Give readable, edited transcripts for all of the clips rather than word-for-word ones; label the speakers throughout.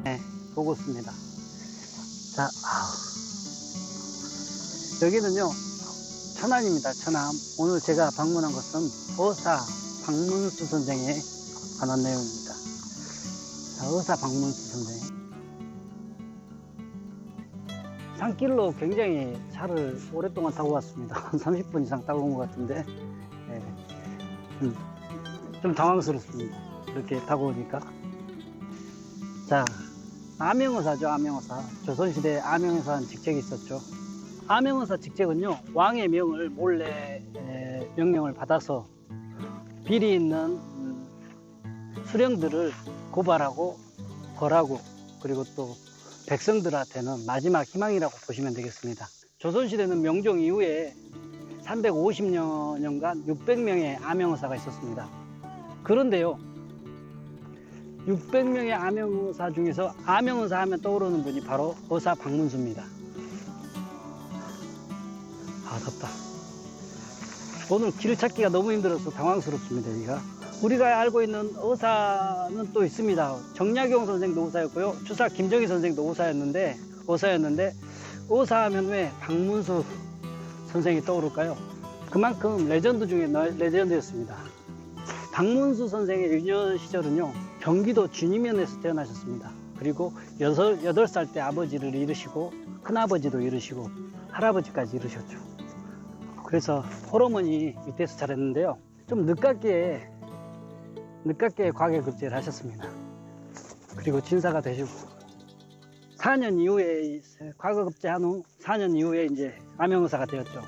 Speaker 1: 네, 보고 있습니다. 자, 여기는요, 천안입니다. 천안. 오늘 제가 방문한 것은 어사 박문수 선생에 관한 내용입니다. 자, 어사 박문수 선생. 산길로 굉장히 차를 오랫동안 타고 왔습니다. 한 30분 이상 타고 온 것 같은데, 좀 당황스럽습니다. 이렇게 타고 오니까. 자, 암영어사죠, 암영어사. 조선시대에 암영어사라는 직책이 있었죠. 암영어사 직책은요, 왕의 명을 몰래 명령을 받아서 비리 있는 수령들을 고발하고 벌하고, 그리고 또 백성들한테는 마지막 희망이라고 보시면 되겠습니다. 조선시대는 명종 이후에 350년간 600명의 암영어사가 있었습니다. 그런데요, 600명의 암영어사 중에서 암영어사 하면 떠오르는 분이 바로 어사 박문수입니다. 덥다. 오늘 길 찾기가 너무 힘들어서 당황스럽습니다. 우리가 알고 있는 어사는 또 있습니다. 정약용 선생도 어사였고요, 추사 김정희 선생도 어사였는데 어사하면 왜 박문수 선생이 떠오를까요? 그만큼 레전드 중에 레전드였습니다. 박문수 선생의 유년 시절은요, 경기도 준이면에서 태어나셨습니다. 그리고 8살 때 아버지를 잃으시고 큰아버지도 잃으시고 할아버지까지 잃으셨죠. 그래서 홀어머니 밑에서 자랐는데요, 좀 늦깎이 과계급제를 하셨습니다. 그리고 진사가 되시고 4년 이후에 과거급제한 후 4년 이후에 이제 암영어사가 되었죠.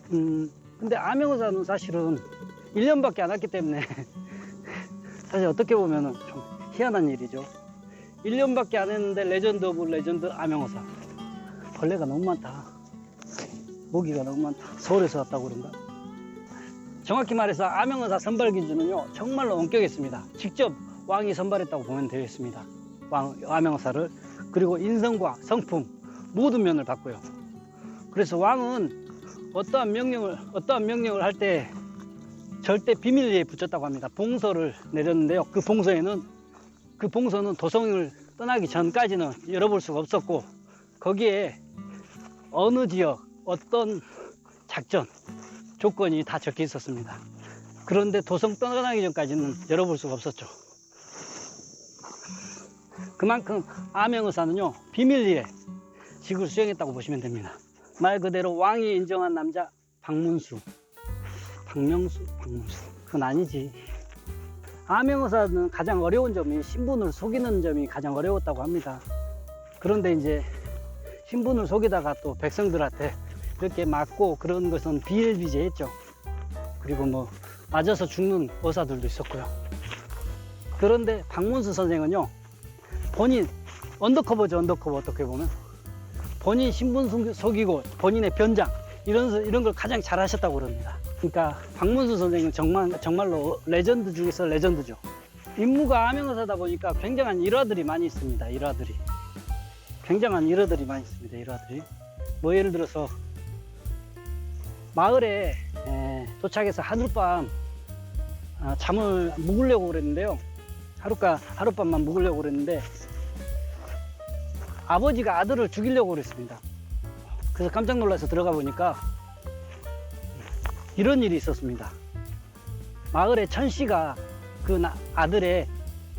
Speaker 1: 근데 암영어사는 사실은 1년밖에 안 왔기 때문에 사실 어떻게 보면 좀 희한한 일이죠. 1년밖에 안 했는데 레전드 오브 레전드 암영어사. 벌레가 너무 많다. 모기가 너무 많다. 서울에서 왔다고 그런가? 정확히 말해서 암영어사 선발 기준은요, 정말로 엄격했습니다. 직접 왕이 선발했다고 보면 되겠습니다. 암영어사를. 그리고 인성과 성품 모든 면을 봤고요. 그래서 왕은 어떠한 명령을 할 때 절대 비밀리에 붙였다고 합니다. 봉서를 내렸는데요, 그 봉서는 도성을 떠나기 전까지는 열어볼 수가 없었고, 거기에 어느 지역, 어떤 작전, 조건이 다 적혀 있었습니다. 그런데 도성 떠나기 전까지는 열어볼 수가 없었죠. 그만큼 암영어사는요, 비밀리에 직을 수행했다고 보시면 됩니다. 말 그대로 왕이 인정한 남자 박문수. 그건 아니지. 암영어사는 가장 어려운 점이 신분을 속이는 점이 가장 어려웠다고 합니다. 그런데 이제 신분을 속이다가 또 백성들한테 이렇게 맞고 그런 것은 비일비재했죠. 그리고 뭐 맞아서 죽는 어사들도 있었고요. 그런데 박문수 선생은요, 본인 언더커버죠. 언더커버. 어떻게 보면 본인 신분 속이고 본인의 변장 이런 걸 가장 잘 하셨다고 그럽니다. 그러니까 박문수 선생은 정말로 레전드 중에서 레전드죠. 임무가 암영어사다 보니까 굉장한 일화들이 많이 있습니다. 굉장한 일화들이 많이 있습니다. 일화들이 뭐 예를 들어서 마을에 도착해서 하룻밤 잠을 묵으려고 그랬는데요, 하룻밤만 묵으려고 그랬는데 아버지가 아들을 죽이려고 그랬습니다. 그래서 깜짝 놀라서 들어가 보니까 이런 일이 있었습니다. 마을의 천씨가 그 아들의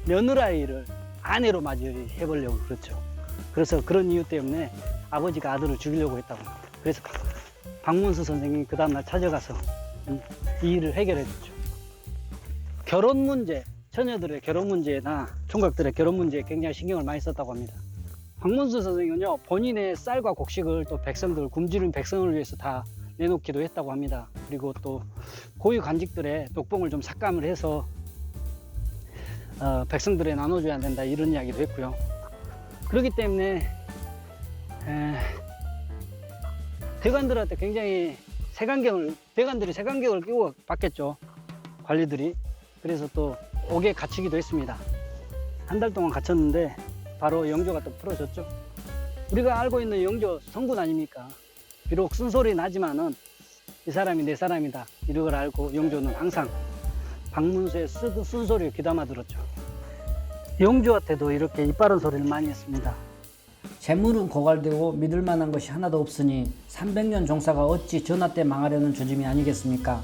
Speaker 1: 며느라이를 아내로 맞이해보려고 그랬죠. 그래서 그런 이유 때문에 아버지가 아들을 죽이려고 했다고 합니다. 그래서 박문수 선생이 그 다음날 찾아가서 이 일을 해결해 줬죠. 결혼 문제, 처녀들의 결혼 문제나 총각들의 결혼 문제에 굉장히 신경을 많이 썼다고 합니다. 박문수 선생은요, 본인의 쌀과 곡식을 또 굶주린 백성을 위해서 다 내놓기도 했다고 합니다. 그리고 또 고위 관직들의 독봉을 좀 삭감을 해서 백성들에 나눠줘야 된다, 이런 이야기도 했고요. 그렇기 때문에 대관들한테 굉장히 대관들이 색안경을 끼고 받겠죠, 관리들이. 그래서 또 옥에 갇히기도 했습니다. 한 달 동안 갇혔는데 바로 영조가 또 풀어줬죠. 우리가 알고 있는 영조 성군 아닙니까? 비록 쓴소리 나지만은 이 사람이 내 사람이다, 이런 걸 알고 영조는 항상 박문수의 쓴소리를 귀담아 들었죠. 영주한테도 이렇게 이빠른 소리를 많이 했습니다.
Speaker 2: 재물은 고갈되고 믿을 만한 것이 하나도 없으니 300년 종사가 어찌 전하 때 망하려는 조짐이 아니겠습니까?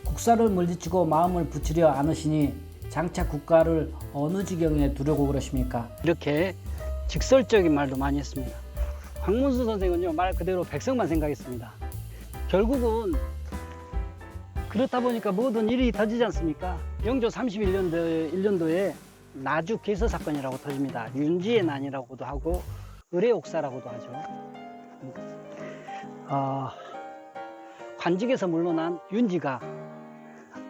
Speaker 2: 국사를 물리치고 마음을 붙이려 않으시니 장차 국가를 어느 지경에 두려고 그러십니까?
Speaker 1: 이렇게 직설적인 말도 많이 했습니다. 박문수 선생은요, 말 그대로 백성만 생각했습니다. 결국은 그렇다 보니까 모든 일이 터지지 않습니까? 영조 31년도에 나주 개서 사건이라고 터집니다. 윤지의 난이라고도 하고 의례옥사라고도 하죠. 관직에서 물러난 윤지가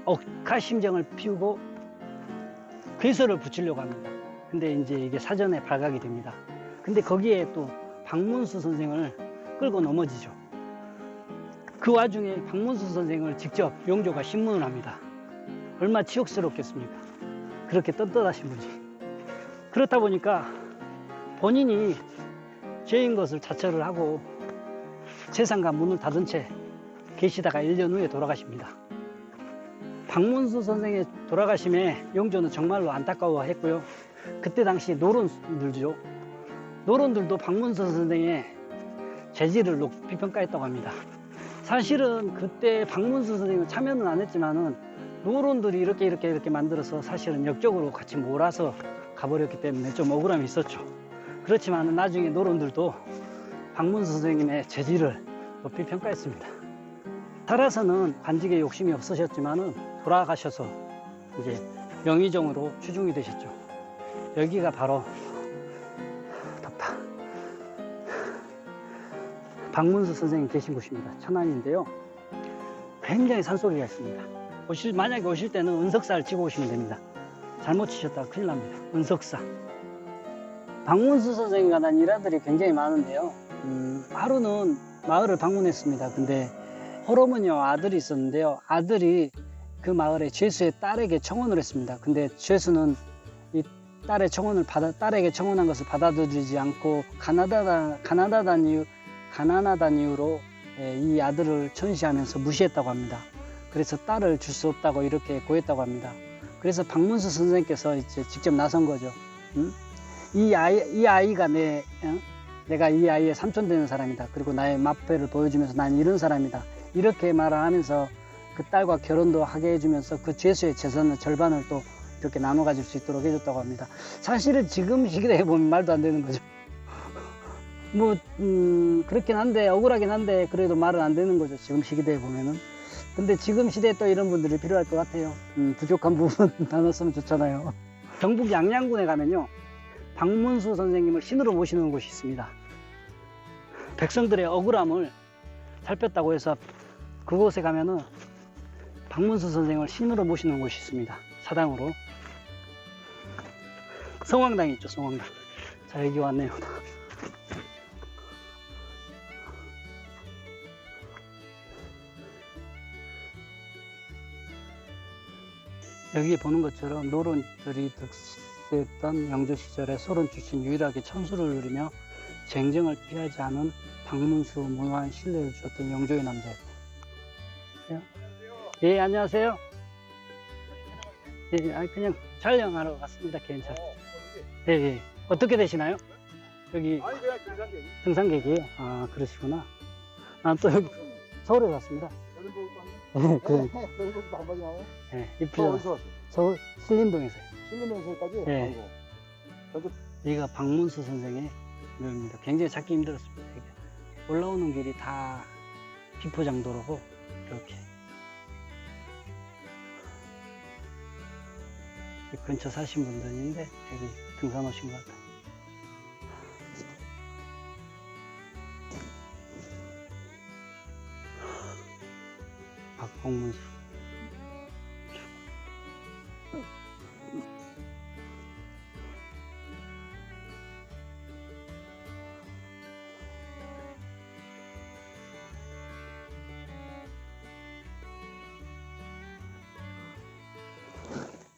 Speaker 1: 억하심정을 피우고 괴서를 붙이려고 합니다. 근데 이제 이게 사전에 발각이 됩니다. 근데 거기에 또 박문수 선생을 끌고 넘어지죠. 그 와중에 박문수 선생을 직접 영조가 신문을 합니다. 얼마나 치욕스럽겠습니까? 그렇게 떳떳하신 분이. 그렇다 보니까 본인이 죄인 것을 자처를 하고 재산과 문을 닫은 채 계시다가 1년 후에 돌아가십니다. 박문수 선생의 돌아가심에 영조는 정말로 안타까워했고요. 그때 당시 노론들도 박문수 선생의 재질을 높이 평가했다고 합니다. 사실은 그때 박문수 선생은 참여는 안 했지만은 노론들이 이렇게 만들어서 사실은 역적으로 같이 몰아서 가버렸기 때문에 좀 억울함이 있었죠. 그렇지만 나중에 노론들도 박문수 선생님의 재질을 높이 평가했습니다. 살아서는 관직에 욕심이 없으셨지만은 돌아가셔서 이제 영의정으로 추중이 되셨죠. 여기가 바로 덥다. 박문수 선생님 계신 곳입니다. 천안인데요. 굉장히 산소리가 있습니다. 만약에 오실 때는 은석사를 치고 오시면 됩니다. 잘못 치셨다가 큰일 납니다. 은석사. 박문수 선생에 관한 일화들이 굉장히 많은데요. 하루는 마을을 방문했습니다. 근데 호러문요 아들이 있었는데요. 아들이 그 마을의 죄수의 딸에게 청혼을 했습니다. 근데 죄수는 이 딸에게 청혼한 것을 받아들이지 않고 가난하다는 이유로 이 아들을 천시하면서 무시했다고 합니다. 그래서 딸을 줄 수 없다고 이렇게 고했다고 합니다. 그래서 박문수 선생님께서 이제 직접 나선 거죠. 이 아이가 내가 이 아이의 삼촌 되는 사람이다. 그리고 나의 마패를 보여주면서 난 이런 사람이다. 이렇게 말을 하면서 그 딸과 결혼도 하게 해주면서 그 죄수의 재산의 절반을 또 이렇게 나눠 가질 수 있도록 해줬다고 합니다. 사실은 지금 시대에 보면 말도 안 되는 거죠. 그렇긴 한데, 억울하긴 한데, 그래도 말은 안 되는 거죠. 지금 시대에 보면은. 근데 지금 시대에 또 이런 분들이 필요할 것 같아요. 부족한 부분 나눴으면 좋잖아요. 경북 양양군에 가면요, 박문수 선생님을 신으로 모시는 곳이 있습니다. 백성들의 억울함을 살폈다고 해서 그곳에 가면은 박문수 선생을 신으로 모시는 곳이 있습니다. 사당으로. 성황당이 있죠, 성황당. 자, 여기 왔네요. 여기 보는 것처럼 노론들이 득세했던 영조 시절에 소론 출신 유일하게 천수를 누리며 쟁정을 피하지 않은 박문수 무한 신뢰를 주었던 영조의 남자였다. 예, 안녕하세요. 예, 그냥 촬영하러 갔습니다. 괜찮아요. 예, 예. 어떻게 되시나요? 여기 등산객이에요. 아, 그러시구나. 난 또 여기 서울에 왔습니다. 네, 이쁘죠. 서울 신림동에서요.
Speaker 3: 신림동에서까지?
Speaker 1: 네. 여기가 박문수 선생의 묘입니다. 굉장히 찾기 힘들었습니다. 여기. 올라오는 길이 다 비포장도로고 이렇게 근처 사신 분들인데 여기 등산 오신 것 같아요. 박봉문수